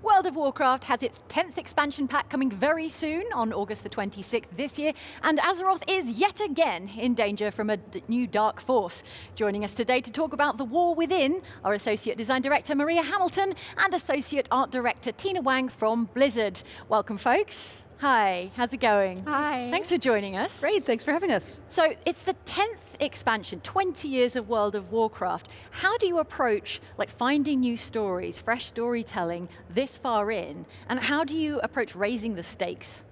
World of Warcraft has its 10th expansion pack coming very soon on August the 26th this year, and Azeroth is yet again in danger from a new dark force. Joining us today to talk about the war within are Associate Design Director Maria Hamilton and Associate Art Director Tina Wang from Blizzard. Welcome, folks. Hi, how's it going? Hi. Thanks for joining us. Great, thanks for having us. So it's the 10th expansion, 20 years of World of Warcraft. How do you approach finding new stories, fresh storytelling this far in, and how do you approach raising the stakes?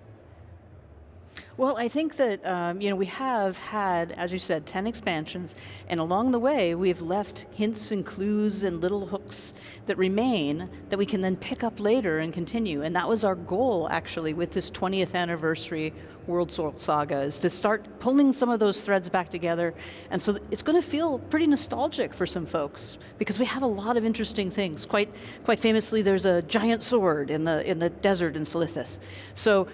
Well, I think that we have had, as you said, 10 expansions, and along the way we've left hints and clues and little hooks that remain that we can then pick up later and continue. And that was our goal, actually, with this 20th anniversary World Sword Saga, is to start pulling some of those threads back together. And so it's going to feel pretty nostalgic for some folks, because we have a lot of interesting things. Quite famously, there's a giant sword in the desert in Silithus. So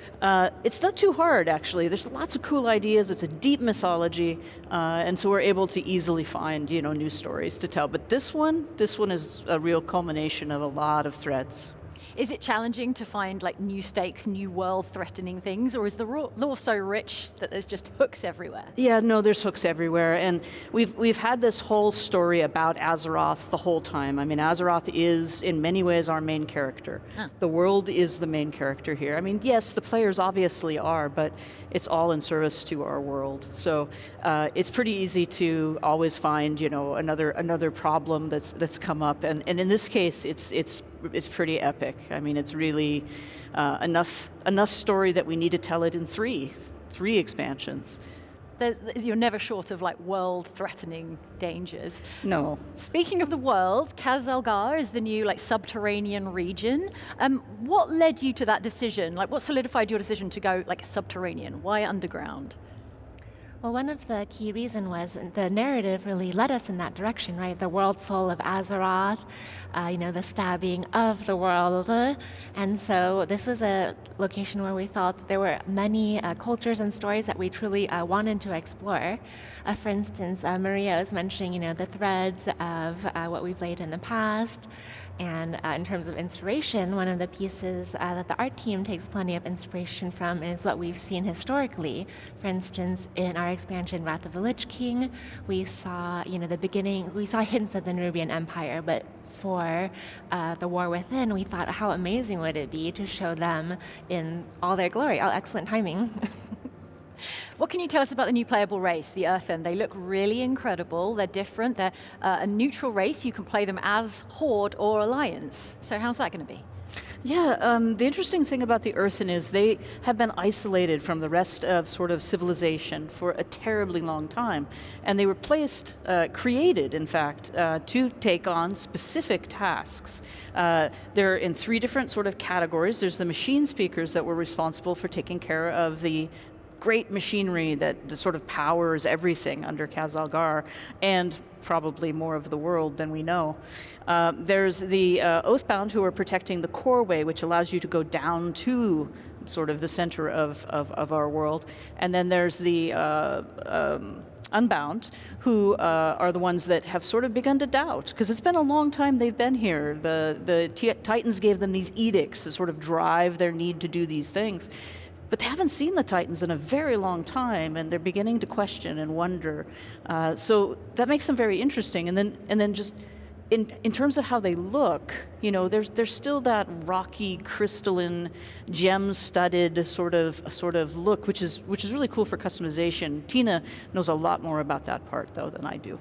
it's not too hard, actually. There's lots of cool ideas. It's a deep mythology, and so we're able to easily find new stories to tell. But this one is a real culmination of a lot of threads. Is it challenging to find new stakes, new world-threatening things, or is the lore so rich that there's just hooks everywhere? Yeah, no, there's hooks everywhere, and we've had this whole story about Azeroth the whole time. I mean, Azeroth is, in many ways, our main character. Huh. The world is the main character here. I mean, yes, the players obviously are, but it's all in service to our world. So it's pretty easy to always find, another problem that's come up, and in this case, it's pretty epic. I mean, it's really enough story that we need to tell it in three expansions. You're never short of world-threatening dangers. No. Speaking of the world, Khazalgar is the new subterranean region. What led you to that decision? What solidified your decision to go subterranean? Why underground? Well, one of the key reasons was the narrative really led us in that direction, right? The world soul of Azeroth, the stabbing of the world. And so this was a location where we felt that there were many cultures and stories that we truly wanted to explore. For instance, Maria was mentioning, the threads of what we've laid in the past. And in terms of inspiration, one of the pieces that the art team takes plenty of inspiration from is what we've seen historically. For instance, in our expansion, Wrath of the Lich King, we saw, we saw hints of the Nerubian Empire, but for the War Within, we thought, how amazing would it be to show them in all their glory? Oh, excellent timing. What can you tell us about the new playable race, the Earthen? They look really incredible. They're different. They're a neutral race. You can play them as Horde or Alliance. So how's that going to be? Yeah, the interesting thing about the Earthen is they have been isolated from the rest of sort of civilization for a terribly long time. And they were created, in fact, to take on specific tasks. They're in three different sort of categories. There's the machine speakers that were responsible for taking care of the great machinery that sort of powers everything under Khazalgar, and probably more of the world than we know. There's the Oathbound, who are protecting the core way, which allows you to go down to sort of the center of our world. And then there's the Unbound, who are the ones that have sort of begun to doubt, because it's been a long time they've been here. The Titans gave them these edicts to sort of drive their need to do these things. But they haven't seen the Titans in a very long time, and they're beginning to question and wonder. So that makes them very interesting. And then just in terms of how they look, there's still that rocky, crystalline, gem-studded sort of look, which is really cool for customization. Tina knows a lot more about that part, though, than I do.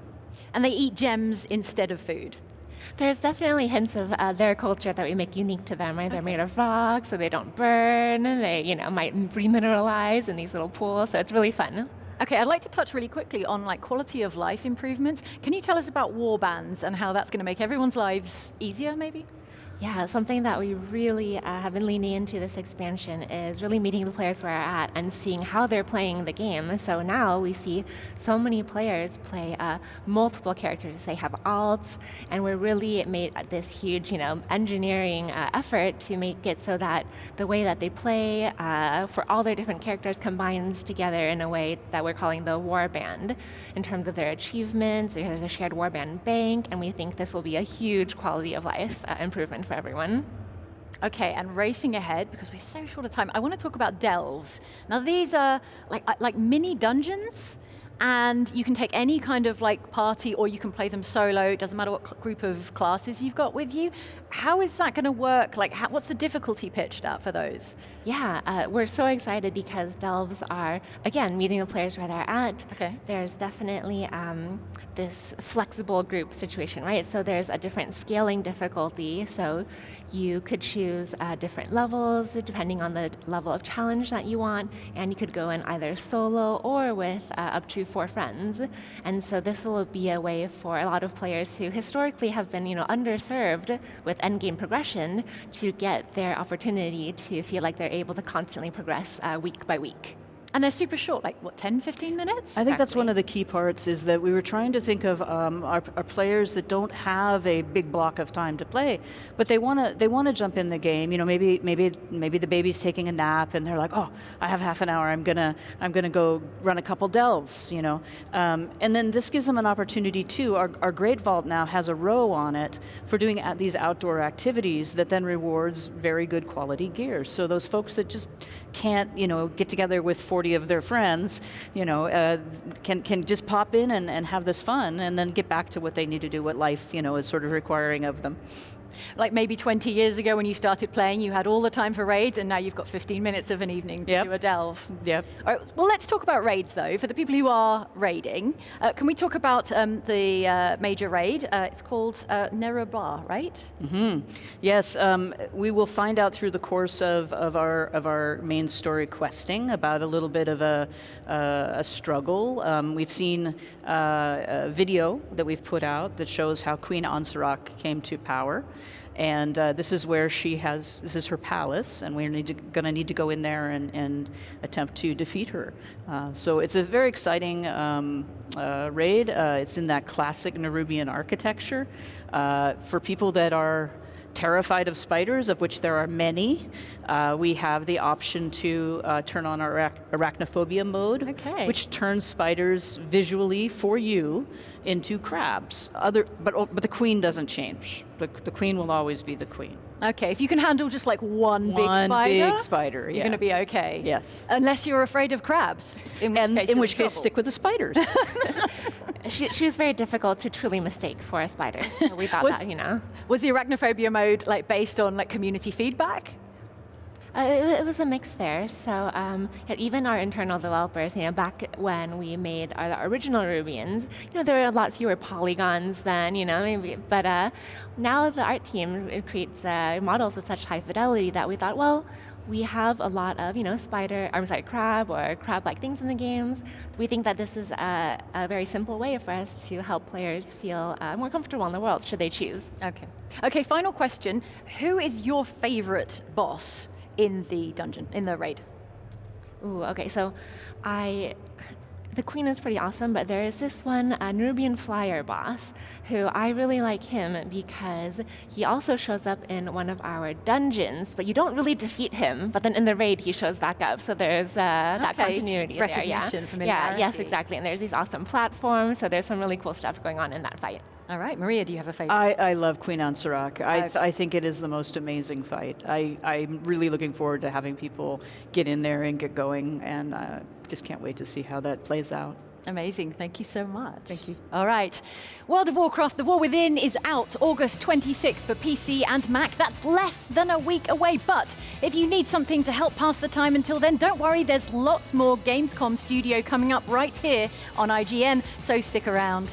And they eat gems instead of food. There's definitely hints of their culture that we make unique to them, right? Okay. They're made of rock, so they don't burn. They, might remineralize in these little pools, so it's really fun. Okay, I'd like to touch really quickly on quality of life improvements. Can you tell us about Warbands and how that's going to make everyone's lives easier, maybe? Yeah, something that we really have been leaning into this expansion is really meeting the players where they're at and seeing how they're playing the game. So now we see so many players play multiple characters. They have alts, and we're really made this huge, engineering effort to make it so that the way that they play for all their different characters combines together in a way that we're calling the Warband. In terms of their achievements, there's a shared Warband bank, and we think this will be a huge quality of life improvement for everyone. Okay, and racing ahead, because we're so short of time, I want to talk about delves. Now these are like mini dungeons, and you can take any kind of like party, or you can play them solo. It doesn't matter what group of classes you've got with you. How is that going to work? Like, what's the difficulty pitched at for those? Yeah, we're so excited because delves are, again, meeting the players where they're at. Okay. There's definitely this flexible group situation, right? So there's a different scaling difficulty. So you could choose different levels depending on the level of challenge that you want, and you could go in either solo or with up to 4 friends. And so this will be a way for a lot of players who historically have been, underserved with endgame progression to get their opportunity to feel like they're able to constantly progress week by week. And they're super short, like what, 10, 15 minutes? I think that's one of the key parts, is that we were trying to think of our players that don't have a big block of time to play, but they want to jump in the game. Maybe the baby's taking a nap and they're like, oh, I have half an hour. I'm gonna go run a couple delves. And then this gives them an opportunity too. Our Great Vault now has a row on it for doing these outdoor activities that then rewards very good quality gear. So those folks that just can't get together with 40 of their friends, can just pop in and have this fun, and then get back to what they need to do, what life, is sort of requiring of them. Like maybe 20 years ago when you started playing, you had all the time for raids, and now you've got 15 minutes of an evening to do a delve. Yep. All right, well, let's talk about raids, though. For the people who are raiding, can we talk about the major raid? It's called Nerabah, right? Mm-hmm. Yes, we will find out through the course of our main story questing about a little bit of a struggle. We've seen a video that we've put out that shows how Queen Ansarak came to power. And this is where this is her palace, and we're going to need to go in there and attempt to defeat her. So it's a very exciting raid. It's in that classic Nerubian architecture. For people that are terrified of spiders, of which there are many, we have the option to turn on our arachnophobia mode, which turns spiders visually for you into crabs. But the queen doesn't change. The queen will always be the queen. Okay, if you can handle just like one big spider, yeah. You're going to be okay. Yes. Unless you're afraid of crabs, in which case stick with the spiders. She was very difficult to truly mistake for a spider, so we thought Was the arachnophobia mode like based on like community feedback? It was a mix there. So even our internal developers, back when we made our original Rubians, there were a lot fewer polygons then, maybe. But now the art team creates models with such high fidelity that we thought, well, we have a lot of, crab or crab-like things in the games. We think that this is a very simple way for us to help players feel more comfortable in the world, should they choose. Okay, final question. Who is your favorite boss in the dungeon, in the raid? Ooh, okay, so the queen is pretty awesome, but there is this one Nerubian flyer boss who I really like him because he also shows up in one of our dungeons, but you don't really defeat him, but then in the raid he shows back up, so there's that continuity there. Yeah, yes, exactly, and there's these awesome platforms, so there's some really cool stuff going on in that fight. All right, Maria, do you have a favorite? I love Queen Ansarak. I think it is the most amazing fight. I'm really looking forward to having people get in there and get going, and just can't wait to see how that plays out. Amazing. Thank you so much. Thank you. All right. World of Warcraft, The War Within is out August 26th for PC and Mac. That's less than a week away. But if you need something to help pass the time until then, don't worry. There's lots more Gamescom Studio coming up right here on IGN. So stick around.